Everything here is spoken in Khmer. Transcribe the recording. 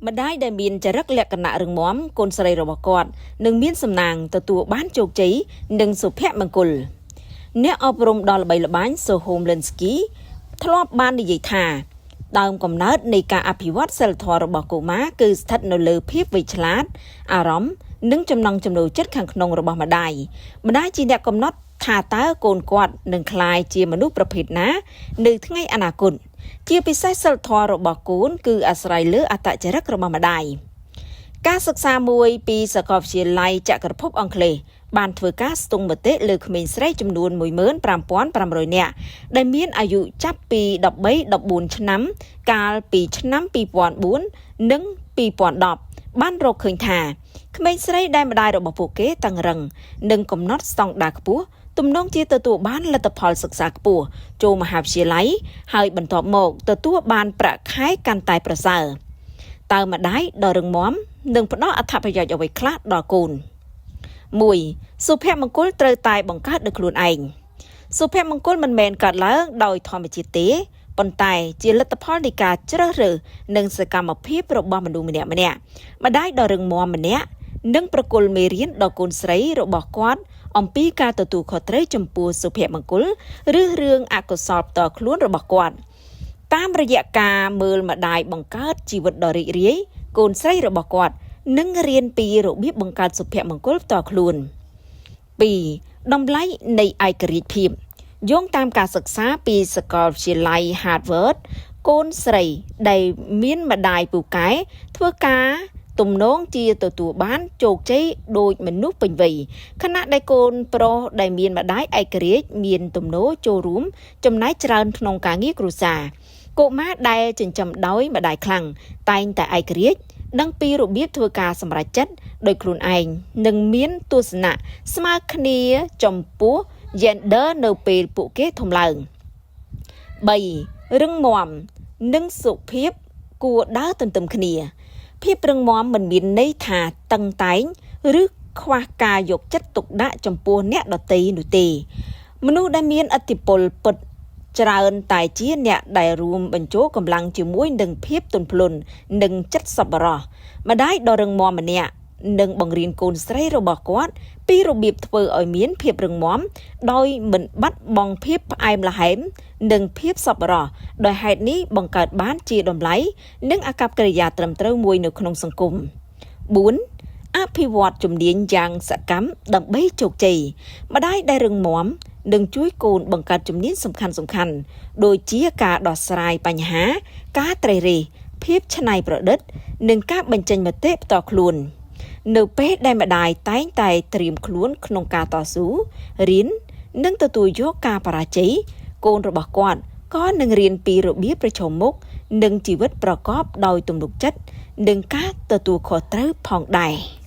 ម្ដាយដែលមានចរិតលក្ខណៈរឹងមាំកូនស្រីរបស់គាត់នឹងមានសំណាងទទួលបានជោគជ័យនិងសុភមង្គលអ្នកអប់រំដ៏ល្បីល្បាញសូហូមលិនស្គីធ្លាប់បាននិយាយថាដើមកំណើតនៃការអភិវឌ្ឍសីលធម៌របស់កុមារគឺស្ថិតនៅលើភាពវៃឆ្លាតអារម្មណ៍និងចំណង់ចំណូលចិត្តខាងក្នុងរបស់ម្ដាយជាអ្នកកំណត់ថាតើកូនគាត់នឹងក្លាយជាមនុស្សប្រភេទណានៅថ្ងៃអនាគតជាពិសេសសីលធម៌របស់កូនគឺអាស្រ័យលើអត្តចរិតរបស់ម្ដាយការសិក្សាមួយពីសាកលវិទ្យាល័យចក្រភពអង់គ្លេសបានធ្វើការស្ទង់មតិលើក្មេងស្រីចំនួន 15,500 នាក់ដែលមានអាយុចាប់ពី13-14 ឆ្នាំកាលពីឆ្នាំ2004និង2010បានរកឃើញថាក្មេងស្រីដែលម្ដាយរបស់ពួកគេតឹងរឹងនិងកំណត់ស្តង់ដារខ្ពស់ទំនងជាទទួលបានលទ្ធផលសិក្សាខ្ពស់ចូលមហាវិទ្យាល័យហើយបន្ទាប់មកទទួលបានប្រាក់ខែកាន់តែប្រសើរតើម្ដាយដ៏រឹងមាំនឹងផ្ដល់អត្ថប្រយោជន៍អ្វីខ្លះដល់កូន 1. សុភមង្គលត្រូវតែបង្កើតដោយខ្លួនឯងសុភមង្គលមិនមែនកើតឡើងដោយធម្មជាតិទេប៉ុន្តែជាលទ្ធផលនៃការជ្រើសរើសនិងសកម្មភាពរបស់មនុស្សម្នាក់ម្ដាយដ៏រឹងមាំម្នាក់នឹងប្រគល់មេរៀនដល់កូនស្រីរបស់គាត់អំពីការទទួលខុសត្រូវចំពោះសុភមង្គលឬរឿងអកុសលផ្ទាល់ខ្លួនរបស់គាត់តាមរយៈការមើលម្ដាយបង្កើតជីវិតដ៏រីករាយកូនស្រីរបស់គាត់នឹងរៀនពីរបៀបបង្កើតសុភមង្គលផ្ទាល់ខ្លួន 2. តម្លៃនៃឯករាជ្យភាពយោងតាមការសិក្សាពីសាកលវិទ្យាល័យ Harvard កូនស្រីដែលមានម្ដាយពូកែធ្វើការទំនងជាទទួលបានជោគជ័យដោយមនុស្សពេញវ័យខណៈដែលកូនប្រុសដែលមានម្ដាយឯករាជ្យមានទំនោរចូលរួមចំណែកច្រើនក្នុងការងារគ្រួសារកុមារដែលចិញ្ចឹមដោយម្ដាយខ្លាំងតែងតែឯករាជ្យដឹងពីរបៀបធ្វើការសម្រេចចិត្តដោយខ្លួនឯងនិងមានទស្សនៈស្មើគ្នាចំពោះ gender នៅពេលពួកគេធំឡើង 3. រឹងមាំនិងសុភាពគួរដើរទន្ទឹមគ្នាភាពរឹងមាំមិនមានន័យថាតឹងតែងឬខ្វះការយកចិត្តទុកដាក់ចំពោះអ្នកដទៃនោះទេមនុស្សដែលមានឥទ្ធិពលពិតច្រើនតែជាអ្នកដែលរួមបញ្ចូលកម្លាំងជាមួយនឹងភាពទន់ភ្លន់និងចិត្តសប្បុរសម្ដាយដ៏រឹងមាំម្នាក់នឹងបង្រៀនកូនស្រីរបស់គាត់ពីរបៀបធ្វើឲ្យមានភាពរឹងមាំដោយមិនបាត់បង់ភាពផ្អែមល្ហែមនិងភាពសប្បុរសដោយហេតុនេះបង្កើតបានជាតម្លៃនិងអាកប្បកិរិយាត្រឹមត្រូវមួយនៅក្នុងសង្គម 4. អភិវឌ្ឍជំនាញយ៉ាងសកម្មដើម្បីជោគជ័យម្ដាយដែលរឹងមាំនឹងជួយកូនបង្កើតជំនាញសំខាន់ដូចជាការដោះស្រាយបញ្ហាការត្រេះរិះភាពច្នៃប្រឌិតនិងការបញ្ចេញមតិផ្ទាល់ខ្លួននៅពេលដែលម្ដាយតែងតែត្រៀមខ្លួនក្នុងការតស៊ូរៀននិងទទួលយកការបរាជ័យកូនរបស់គាត់ក៏នឹងរៀនពីរបៀបប្រឈមមុខនឹងជីវិតប្រកបដោយទំនុកចិត្តនិងការទទួលខុសត្រូវផងដែរ